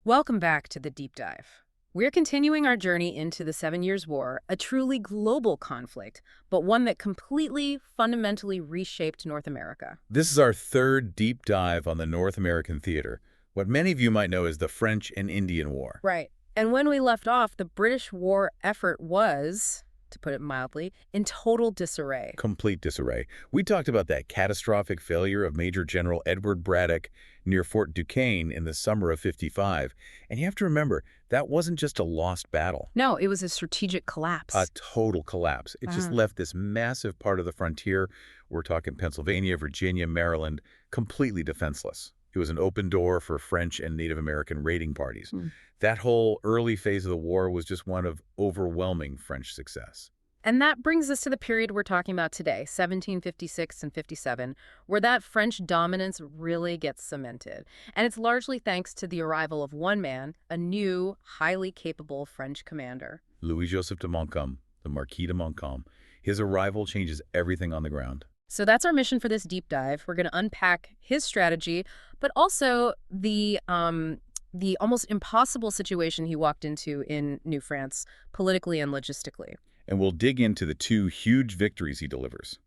Welcome back to the deep dive. We're continuing our journey into the Seven Years' War, a truly global conflict, but one that completely, fundamentally reshaped North America. This is our third deep dive on the North American theater, what many of you might know as the French and Indian War. Right. And when we left off, the British war effort was, to put it mildly, in total disarray. Complete disarray. We talked about that catastrophic failure of Major General Edward Braddock near Fort Duquesne in the summer of '55. And you have to remember, that wasn't just a lost battle. No, it was a strategic collapse. A total collapse. It just left this massive part of the frontier, we're talking Pennsylvania, Virginia, Maryland, completely defenseless. It was an open door for French and Native American raiding parties. That whole early phase of the war was just one of overwhelming French success. And that brings us to the period we're talking about today, 1756 and 57, where that French dominance really gets cemented. And it's largely thanks to the arrival of one man, a new, highly capable French commander. Louis-Joseph de Montcalm, the Marquis de Montcalm. His arrival changes everything on the ground. So that's our mission for this deep dive. We're going to unpack his strategy, but also the almost impossible situation he walked into in New France, politically and logistically. And we'll dig into the two huge victories he delivers.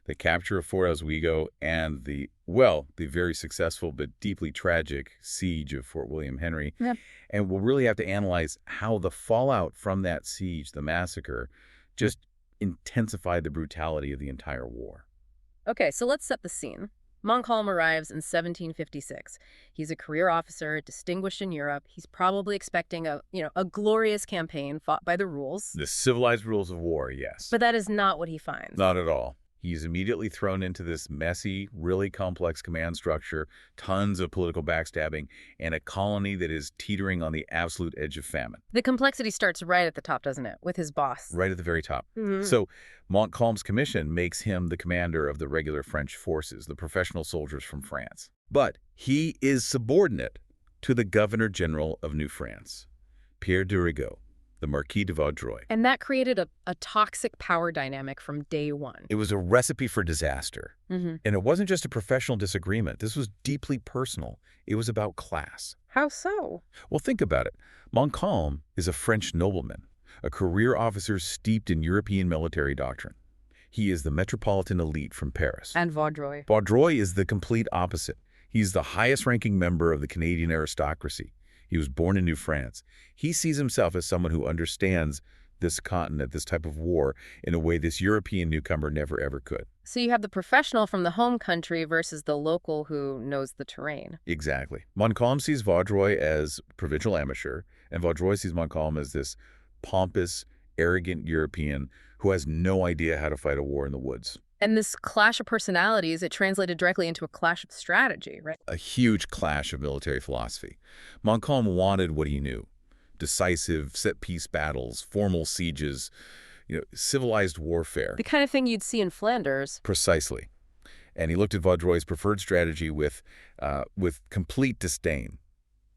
The capture of Fort Oswego and the very successful but deeply tragic siege of Fort William Henry. Yep. And we'll really have to analyze how the fallout from that siege, the massacre, just intensified the brutality of the entire war. Okay, so let's set the scene. Montcalm arrives in 1756. He's a career officer, distinguished in Europe. He's probably expecting a glorious campaign fought by the rules. The civilized rules of war, yes. But that is not what he finds. Not at all. He's immediately thrown into this messy, really complex command structure, tons of political backstabbing, and a colony that is teetering on the absolute edge of famine. The complexity starts right at the top, doesn't it, with his boss? Right at the very top. So Montcalm's commission makes him the commander of the regular French forces, the professional soldiers from France. But he is subordinate to the Governor-General of New France, Pierre de Rigaud, the Marquis de Vaudreuil. And that created a toxic power dynamic from day one. It was a recipe for disaster. And it wasn't just a professional disagreement. This was deeply personal. It was about class. How so? Well, think about it. Montcalm is a French nobleman, a career officer steeped in European military doctrine. He is the metropolitan elite from Paris. And Vaudreuil. Vaudreuil is the complete opposite. He's the highest-ranking member of the Canadian aristocracy. He was born in New France. He sees himself as someone who understands this continent, this type of war, in a way this European newcomer never ever could. So you have the professional from the home country versus the local who knows the terrain. Exactly. Montcalm sees Vaudreuil as provincial amateur, and Vaudreuil sees Montcalm as this pompous, arrogant European who has no idea how to fight a war in the woods. And this clash of personalities, it translated directly into a clash of strategy, right? A huge clash of military philosophy. Montcalm wanted what he knew: decisive, set-piece battles, formal sieges, civilized warfare. The kind of thing you'd see in Flanders. Precisely. And he looked at Vaudreuil's preferred strategy with complete disdain.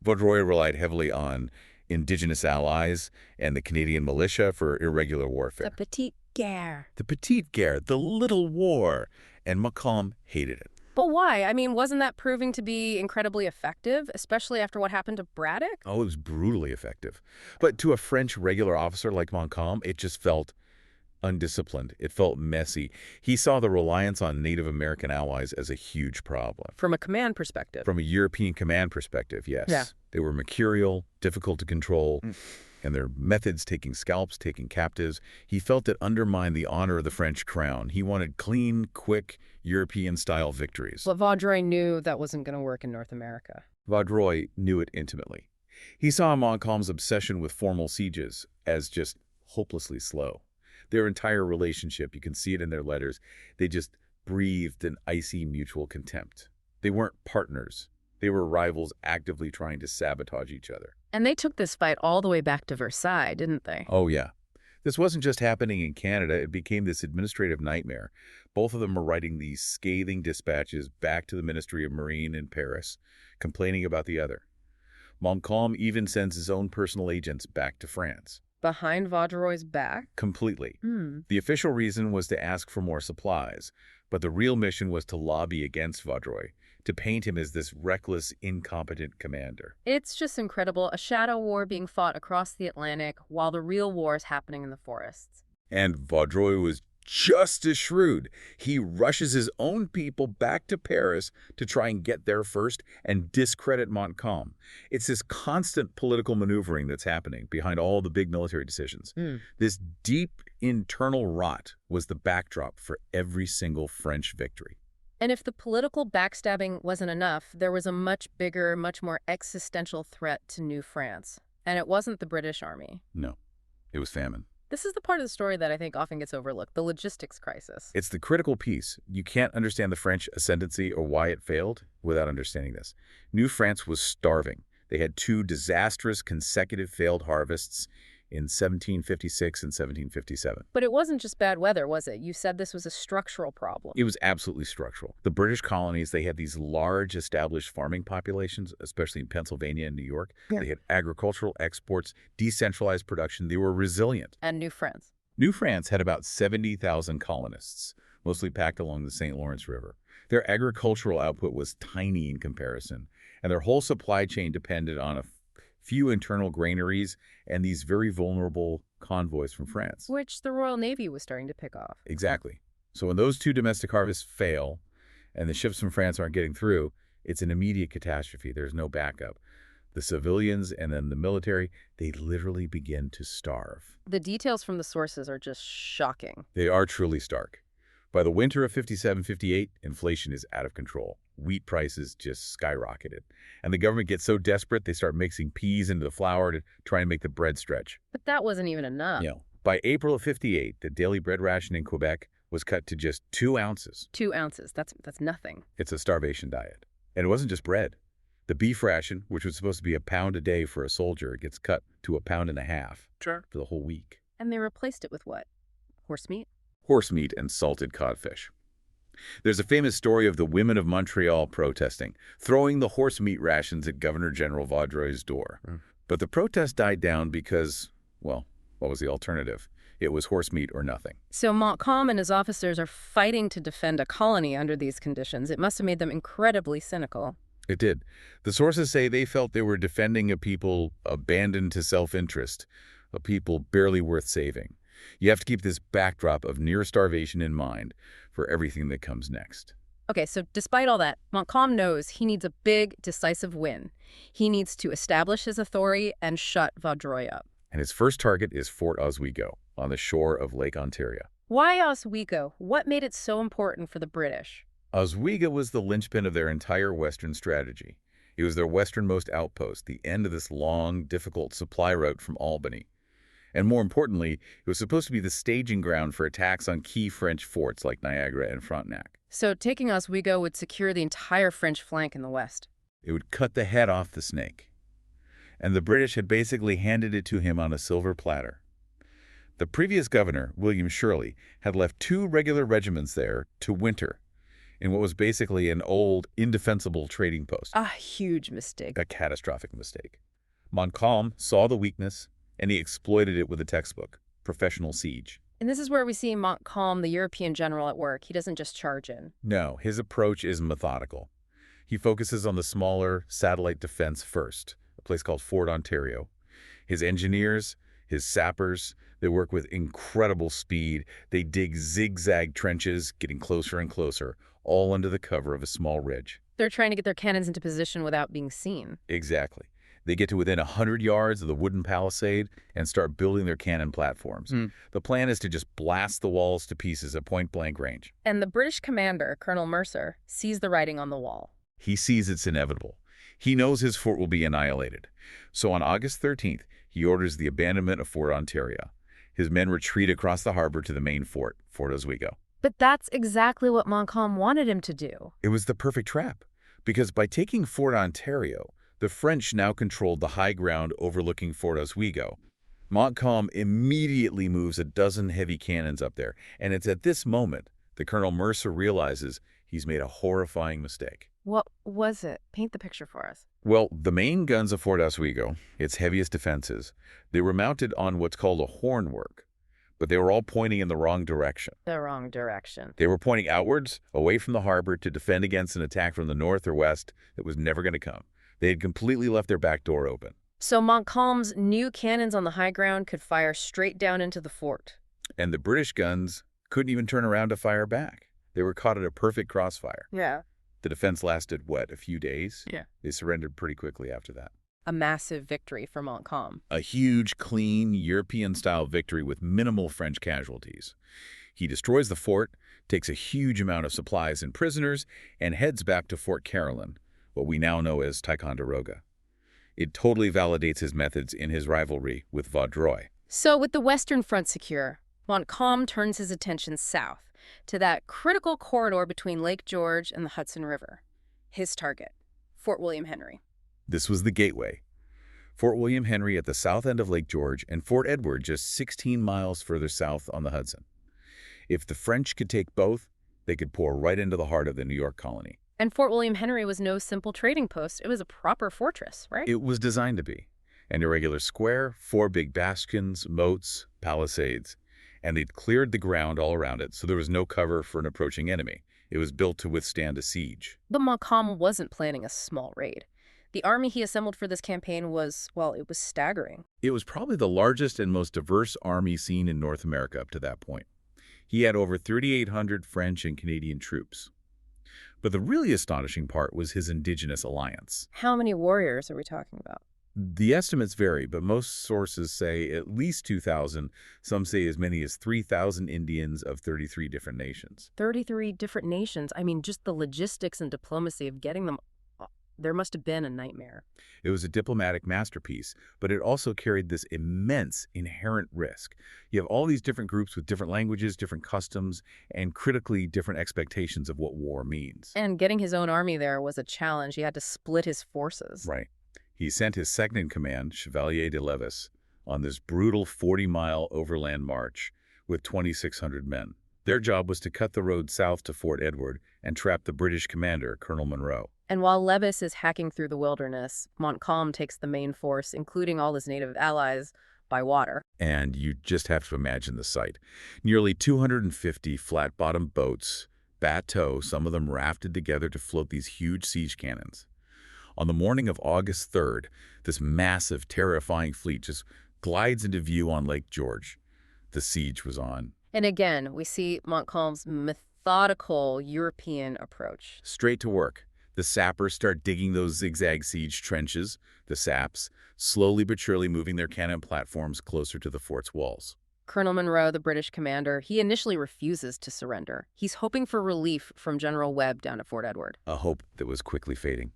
Vaudreuil relied heavily on indigenous allies and the Canadian militia for irregular warfare. The petite guerre. The petite guerre, the little war. And Montcalm hated it. But why? I mean, wasn't that proving to be incredibly effective, especially after what happened to Braddock? Oh, it was brutally effective. But to a French regular officer like Montcalm, it just felt undisciplined. It felt messy. He saw the reliance on Native American allies as a huge problem. From a command perspective. From a European command perspective, yes. Yeah. They were mercurial, difficult to control, and their methods, taking scalps, taking captives, he felt it undermined the honor of the French crown. He wanted clean, quick, European-style victories. But Vaudreuil knew that wasn't going to work in North America. Vaudreuil knew it intimately. He saw Montcalm's obsession with formal sieges as just hopelessly slow. Their entire relationship, you can see it in their letters, they just breathed an icy mutual contempt. They weren't partners. They were rivals actively trying to sabotage each other. And they took this fight all the way back to Versailles, didn't they? Oh, yeah. This wasn't just happening in Canada. It became this administrative nightmare. Both of them were writing these scathing dispatches back to the Ministry of Marine in Paris, complaining about the other. Montcalm even sends his own personal agents back to France. Behind Vaudreuil's back? Completely. The official reason was to ask for more supplies, but the real mission was to lobby against Vaudreuil, to paint him as this reckless, incompetent commander. It's just incredible, a shadow war being fought across the Atlantic while the real war is happening in the forests. And Vaudreuil was just as shrewd. He rushes his own people back to Paris to try and get there first and discredit Montcalm. It's this constant political maneuvering that's happening behind all the big military decisions. This deep internal rot was the backdrop for every single French victory. And if the political backstabbing wasn't enough, there was a much bigger, much more existential threat to New France. And it wasn't the British Army. No, it was famine. This is the part of the story that I think often gets overlooked, the logistics crisis. It's the critical piece. You can't understand the French ascendancy or why it failed without understanding this. New France was starving. They had two disastrous consecutive failed harvests in 1756 and 1757. But it wasn't just bad weather, was it? You said this was a structural problem. It was absolutely structural. The British colonies, they had these large established farming populations, especially in Pennsylvania and New York. Yeah. They had agricultural exports, decentralized production. They were resilient. And New France. New France had about 70,000 colonists, mostly packed along the St. Lawrence River. Their agricultural output was tiny in comparison, and their whole supply chain depended on a few internal granaries and these very vulnerable convoys from France. Which the Royal Navy was starting to pick off. Exactly. So when those two domestic harvests fail and the ships from France aren't getting through, it's an immediate catastrophe. There's no backup. The civilians and then the military, they literally begin to starve. The details from the sources are just shocking. They are truly stark. By the winter of 57-58, inflation is out of control. Wheat prices just skyrocketed. And the government gets so desperate, they start mixing peas into the flour to try and make the bread stretch. But that wasn't even enough. By April of 58, the daily bread ration in Quebec was cut to just 2 ounces. 2 ounces. That's nothing. It's a starvation diet. And it wasn't just bread. The beef ration, which was supposed to be a pound a day for a soldier, gets cut to 1.5 pounds for the whole week. And they replaced it with what? Horse meat? Horse meat and salted codfish. There's a famous story of the women of Montreal protesting, throwing the horse meat rations at Governor General Vaudreuil's door. But the protest died down because, well, what was the alternative? It was horse meat or nothing. So Montcalm and his officers are fighting to defend a colony under these conditions. It must have made them incredibly cynical. It did. The sources say they felt they were defending a people abandoned to self-interest, a people barely worth saving. You have to keep this backdrop of near starvation in mind for everything that comes next. Okay, so despite all that, Montcalm knows he needs a big, decisive win. He needs to establish his authority and shut Vaudreuil up. And his first target is Fort Oswego on the shore of Lake Ontario. Why Oswego? What made it so important for the British? Oswego was the linchpin of their entire Western strategy. It was their westernmost outpost, the end of this long, difficult supply route from Albany. And more importantly, it was supposed to be the staging ground for attacks on key French forts like Niagara and Frontenac. So taking Oswego would secure the entire French flank in the west. It would cut the head off the snake. And the British had basically handed it to him on a silver platter. The previous governor, William Shirley, had left 2 regular regiments there to winter in what was basically an old, indefensible trading post. A huge mistake. A catastrophic mistake. Montcalm saw the weakness, and he exploited it with a textbook, Professional Siege. And this is where we see Montcalm, the European general, at work. He doesn't just charge in. No, his approach is methodical. He focuses on the smaller satellite defense first, a place called Fort Ontario. His engineers, his sappers, they work with incredible speed. They dig zigzag trenches, getting closer and closer, all under the cover of a small ridge. They're trying to get their cannons into position without being seen. Exactly. They get to within 100 yards of the wooden palisade and start building their cannon platforms. The plan is to just blast the walls to pieces at point-blank range. And the British commander, Colonel Mercer, sees the writing on the wall. He sees it's inevitable. He knows his fort will be annihilated. So on August 13th, he orders the abandonment of Fort Ontario. His men retreat across the harbor to the main fort, Fort Oswego. But that's exactly what Montcalm wanted him to do. It was the perfect trap, because by taking Fort Ontario, the French now controlled the high ground overlooking Fort Oswego. Montcalm immediately moves a dozen heavy cannons up there, and it's at this moment that Colonel Mercer realizes he's made a horrifying mistake. What was it? Paint the picture for us. Well, the main guns of Fort Oswego, its heaviest defenses, they were mounted on what's called a hornwork. but they were all pointing in the wrong direction. The wrong direction. They were pointing outwards, away from the harbor, to defend against an attack from the north or west that was never going to come. They had completely left their back door open. So Montcalm's new cannons on the high ground could fire straight down into the fort. And the British guns couldn't even turn around to fire back. They were caught at a perfect crossfire. Yeah. The defense lasted, what, a few days? Yeah. They surrendered pretty quickly after that. A massive victory for Montcalm. A huge, clean, European-style victory with minimal French casualties. He destroys the fort, takes a huge amount of supplies and prisoners, and heads back to Fort Caroline, what we now know as Ticonderoga. It totally validates his methods in his rivalry with Vaudreuil. So with the Western Front secure, Montcalm turns his attention south to that critical corridor between Lake George and the Hudson River. His target, Fort William Henry. This was the gateway. Fort William Henry at the south end of Lake George and Fort Edward just 16 miles further south on the Hudson. If the French could take both, they could pour right into the heart of the New York colony. And Fort William Henry was no simple trading post. It was a proper fortress, right? It was designed to be. An irregular square, 4 big bastions, moats, palisades. And they'd cleared the ground all around it, so there was no cover for an approaching enemy. It was built to withstand a siege. But Montcalm wasn't planning a small raid. The army he assembled for this campaign was, well, it was staggering. It was probably the largest and most diverse army seen in North America up to that point. He had over 3,800 French and Canadian troops. But the really astonishing part was his indigenous alliance. How many warriors are we talking about? The estimates vary, but most sources say at least 2,000. Some say as many as 3,000 Indians of 33 different nations. 33 different nations. I mean, just the logistics and diplomacy of getting them. There must have been a nightmare. It was a diplomatic masterpiece, but it also carried this immense inherent risk. You have all these different groups with different languages, different customs, and critically different expectations of what war means. And getting his own army there was a challenge. He had to split his forces. Right. He sent his second-in-command, Chevalier de Lévis, on this brutal 40-mile overland march with 2,600 men. Their job was to cut the road south to Fort Edward and trap the British commander, Colonel Monro. And while Lévis is hacking through the wilderness, Montcalm takes the main force, including all his native allies, by water. And you just have to imagine the sight. Nearly 250 flat-bottomed boats, bateaux, some of them rafted together to float these huge siege cannons. On the morning of August 3rd, this massive, terrifying fleet just glides into view on Lake George. The siege was on. And again, we see Montcalm's methodical European approach. Straight to work. The sappers start digging those zigzag siege trenches, the saps, slowly but surely moving their cannon platforms closer to the fort's walls. Colonel Monro, the British commander, he initially refuses to surrender. He's hoping for relief from General Webb down at Fort Edward. A hope that was quickly fading.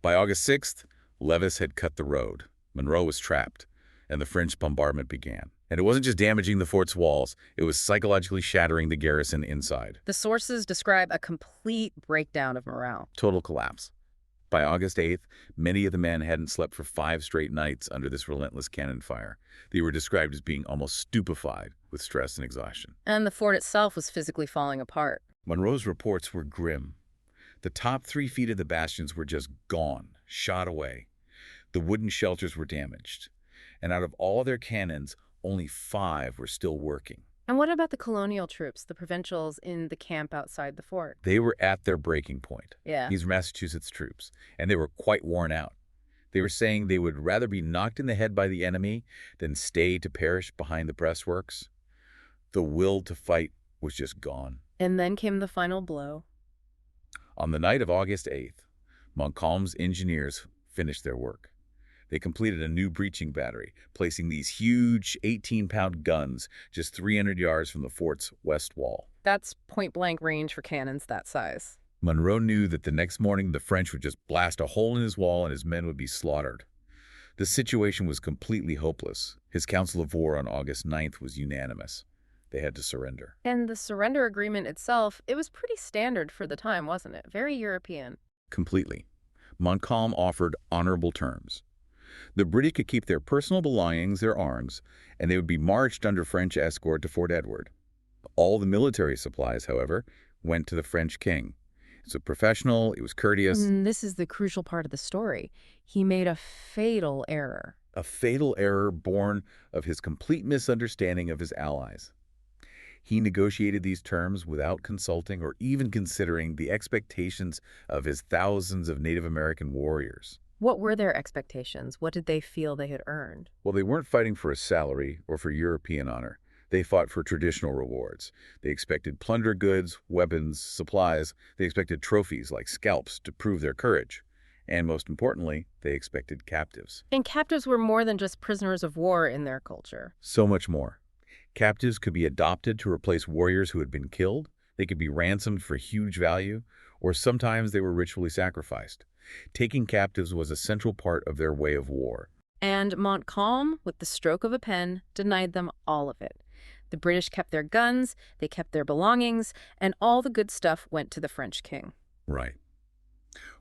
By August 6th, Lévis had cut the road. Monro was trapped, and the French bombardment began. And it wasn't just damaging the fort's walls, it was psychologically shattering the garrison inside. The sources describe a complete breakdown of morale. Total collapse. By August 8th, many of the men hadn't slept for 5 straight nights under this relentless cannon fire. They were described as being almost stupefied with stress and exhaustion. And the fort itself was physically falling apart. Monro's reports were grim. The top 3 feet of the bastions were just gone, shot away. The wooden shelters were damaged. And out of all their cannons, only 5 were still working. And what about the colonial troops, the provincials in the camp outside the fort? They were at their breaking point. Yeah. These were Massachusetts troops, and they were quite worn out. They were saying they would rather be knocked in the head by the enemy than stay to perish behind the breastworks. The will to fight was just gone. And then came the final blow. On the night of August 8th, Montcalm's engineers finished their work. They completed a new breaching battery, placing these huge 18-pound guns just 300 yards from the fort's west wall. That's point-blank range for cannons that size. Monro knew that the next morning the French would just blast a hole in his wall and his men would be slaughtered. The situation was completely hopeless. His council of war on August 9th was unanimous. They had to surrender. And the surrender agreement itself, it was pretty standard for the time, wasn't it? Very European. Completely. Montcalm offered honorable terms. The British could keep their personal belongings, their arms, and they would be marched under French escort to Fort Edward. All the military supplies, however, went to the French king. It was professional, it was courteous. And this is the crucial part of the story. He made a fatal error. A fatal error born of his complete misunderstanding of his allies. He negotiated these terms without consulting or even considering the expectations of his thousands of Native American warriors. What were their expectations? What did they feel they had earned? Well, they weren't fighting for a salary or for European honor. They fought for traditional rewards. They expected plunder goods, weapons, supplies. They expected trophies like scalps to prove their courage. And most importantly, they expected captives. And captives were more than just prisoners of war in their culture. So much more. Captives could be adopted to replace warriors who had been killed. They could be ransomed for huge value, or sometimes they were ritually sacrificed. Taking captives was a central part of their way of war. And Montcalm, with the stroke of a pen, denied them all of it. The British kept their guns, they kept their belongings, and all the good stuff went to the French king. Right.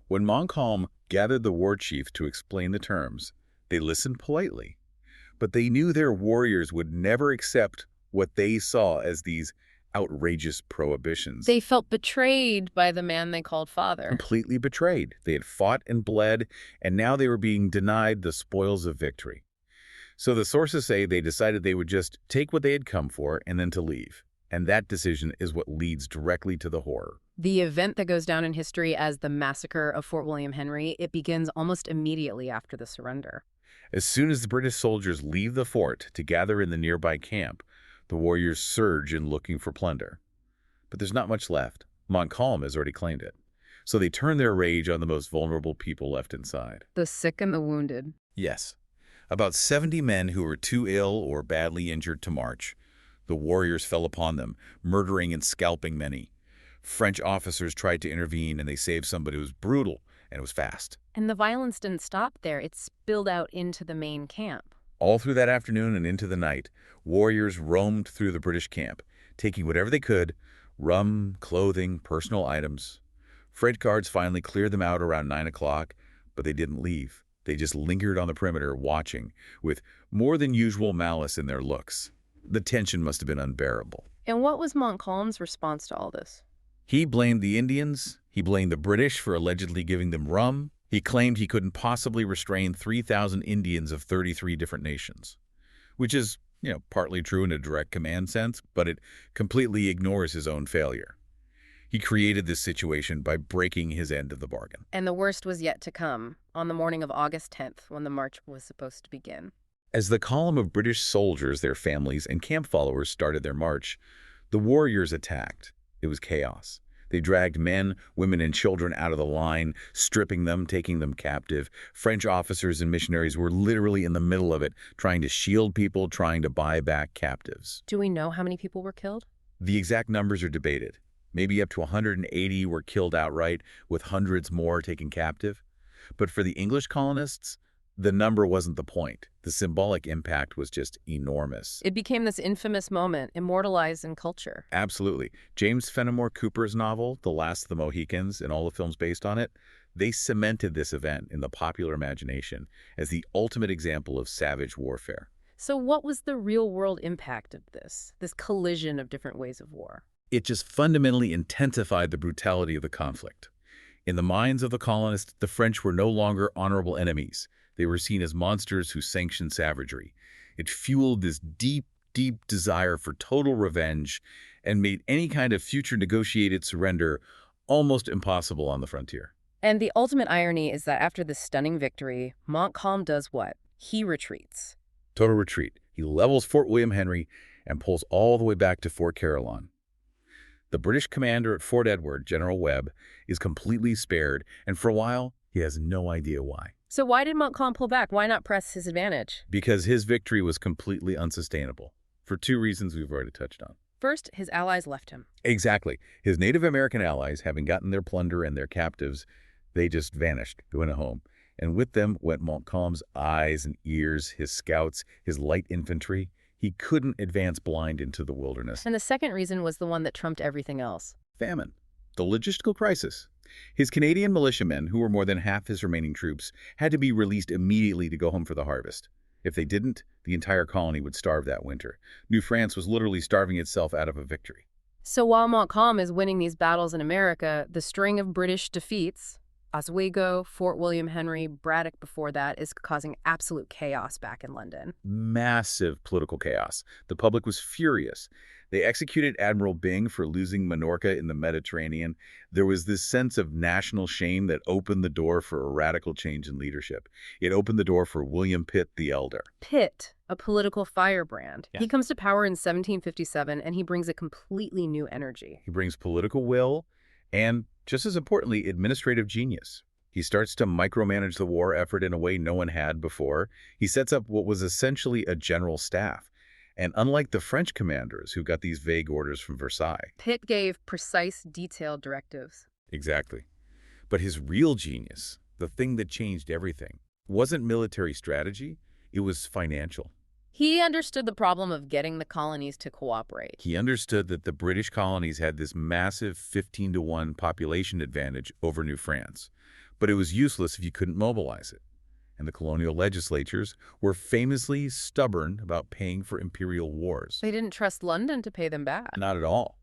When Montcalm gathered the war chiefs to explain the terms, they listened politely. But they knew their warriors would never accept what they saw as these outrageous prohibitions. They felt betrayed by the man they called father. Completely betrayed. They had fought and bled, and now they were being denied the spoils of victory. So the sources say they decided they would just take what they had come for and then to leave. And that decision is what leads directly to the horror. The event that goes down in history as the massacre of Fort William Henry, it begins almost immediately after the surrender. As soon as the British soldiers leave the fort to gather in the nearby camp, the warriors surge in looking for plunder. But there's not much left. Montcalm has already claimed it. So they turn their rage on the most vulnerable people left inside. The sick and the wounded. Yes. About 70 men who were too ill or badly injured to march. The warriors fell upon them, murdering and scalping many. French officers tried to intervene, and they saved some, but it was brutal, and it was fast. And the violence didn't stop there. It spilled out into the main camp. All through that afternoon and into the night, warriors roamed through the British camp, taking whatever they could, rum, clothing, personal items. French guards finally cleared them out around 9 o'clock, but they didn't leave. They just lingered on the perimeter, watching, with more than usual malice in their looks. The tension must have been unbearable. And what was Montcalm's response to all this? He blamed the Indians. He blamed the British for allegedly giving them rum. He claimed he couldn't possibly restrain 3,000 Indians of 33 different nations, which is, partly true in a direct command sense, but it completely ignores his own failure. He created this situation by breaking his end of the bargain. And the worst was yet to come, on the morning of August 10th, when the march was supposed to begin. As the column of British soldiers, their families, and camp followers started their march, the warriors attacked. It was chaos. They dragged men, women, and children out of the line, stripping them, taking them captive. French officers and missionaries were literally in the middle of it, trying to shield people, trying to buy back captives. Do we know how many people were killed? The exact numbers are debated. Maybe up to 180 were killed outright, with hundreds more taken captive. But for the English colonists, the number wasn't the point. The symbolic impact was just enormous. It became this infamous moment, immortalized in culture. Absolutely. James Fenimore Cooper's novel, The Last of the Mohicans, and all the films based on it, they cemented this event in the popular imagination as the ultimate example of savage warfare. So what was the real-world impact of this collision of different ways of war? It just fundamentally intensified the brutality of the conflict. In the minds of the colonists, the French were no longer honorable enemies. They were seen as monsters who sanctioned savagery. It fueled this deep, deep desire for total revenge and made any kind of future negotiated surrender almost impossible on the frontier. And the ultimate irony is that after this stunning victory, Montcalm does what? He retreats. Total retreat. He levels Fort William Henry and pulls all the way back to Fort Carillon. The British commander at Fort Edward, General Webb, is completely spared, and for a while, he has no idea why. So why did Montcalm pull back? Why not press his advantage? Because his victory was completely unsustainable, for two reasons we've already touched on. First, his allies left him. Exactly. His Native American allies, having gotten their plunder and their captives, they just vanished, went home. And with them went Montcalm's eyes and ears, his scouts, his light infantry. He couldn't advance blind into the wilderness. And the second reason was the one that trumped everything else. Famine. The logistical crisis. His Canadian militiamen, who were more than half his remaining troops, had to be released immediately to go home for the harvest. If they didn't, the entire colony would starve that winter. New France was literally starving itself out of a victory. So while Montcalm is winning these battles in America, the string of British defeats, Oswego, Fort William Henry, Braddock before that is causing absolute chaos back in London. Massive political chaos. The public was furious. They executed Admiral Byng for losing Minorca in the Mediterranean. There was this sense of national shame that opened the door for a radical change in leadership. It opened the door for William Pitt the Elder. Pitt, a political firebrand. Yeah. He comes to power in 1757, and he brings a completely new energy. He brings political will and, just as importantly, administrative genius. He starts to micromanage the war effort in a way no one had before. He sets up what was essentially a general staff. And unlike the French commanders who got these vague orders from Versailles. Pitt gave precise, detailed directives. Exactly. But his real genius, the thing that changed everything, wasn't military strategy, it was financial. He understood the problem of getting the colonies to cooperate. He understood that the British colonies had this massive 15-to-1 population advantage over New France, but it was useless if you couldn't mobilize it. And the colonial legislatures were famously stubborn about paying for imperial wars. They didn't trust London to pay them back. Not at all.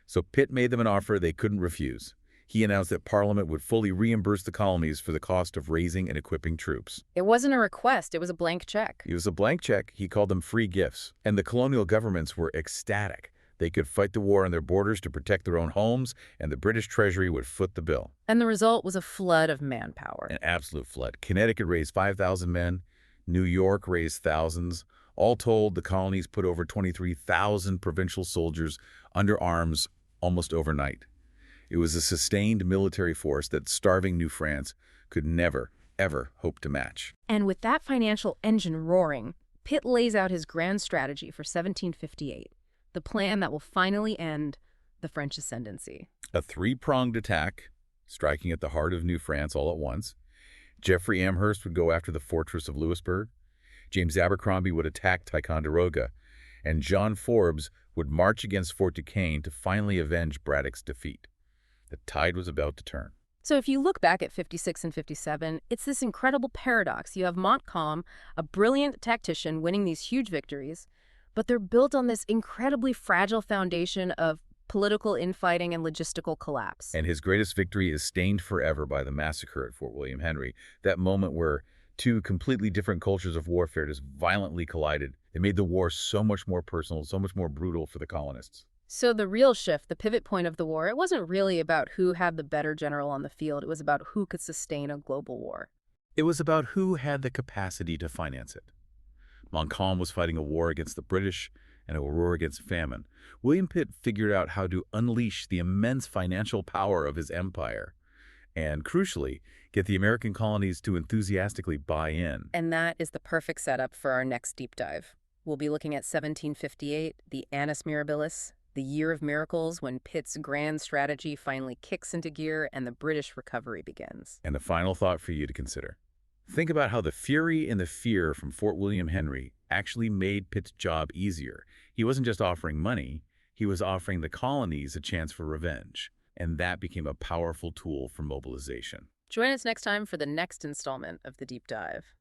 So Pitt made them an offer they couldn't refuse. He announced that Parliament would fully reimburse the colonies for the cost of raising and equipping troops. It wasn't a request, it was a blank check. It was a blank check. He called them free gifts. And the colonial governments were ecstatic. They could fight the war on their borders to protect their own homes, and the British Treasury would foot the bill. And the result was a flood of manpower. An absolute flood. Connecticut raised 5,000 men. New York raised thousands. All told, the colonies put over 23,000 provincial soldiers under arms almost overnight. It was a sustained military force that starving New France could never, ever hope to match. And with that financial engine roaring, Pitt lays out his grand strategy for 1758, the plan that will finally end the French ascendancy. A three-pronged attack, striking at the heart of New France all at once. Geoffrey Amherst would go after the fortress of Louisbourg. James Abercrombie would attack Ticonderoga. And John Forbes would march against Fort Duquesne to finally avenge Braddock's defeat. The tide was about to turn. So if you look back at 56 and 57, it's this incredible paradox. You have Montcalm, a brilliant tactician, winning these huge victories, but they're built on this incredibly fragile foundation of political infighting and logistical collapse. And his greatest victory is stained forever by the massacre at Fort William Henry, that moment where two completely different cultures of warfare just violently collided. It made the war so much more personal, so much more brutal for the colonists. So the real shift, the pivot point of the war, it wasn't really about who had the better general on the field. It was about who could sustain a global war. It was about who had the capacity to finance it. Montcalm was fighting a war against the British and a war against famine. William Pitt figured out how to unleash the immense financial power of his empire and, crucially, get the American colonies to enthusiastically buy in. And that is the perfect setup for our next deep dive. We'll be looking at 1758, the Annus Mirabilis, the year of miracles when Pitt's grand strategy finally kicks into gear and the British recovery begins. And a final thought for you to consider. Think about how the fury and the fear from Fort William Henry actually made Pitt's job easier. He wasn't just offering money, he was offering the colonies a chance for revenge. And that became a powerful tool for mobilization. Join us next time for the next installment of The Deep Dive.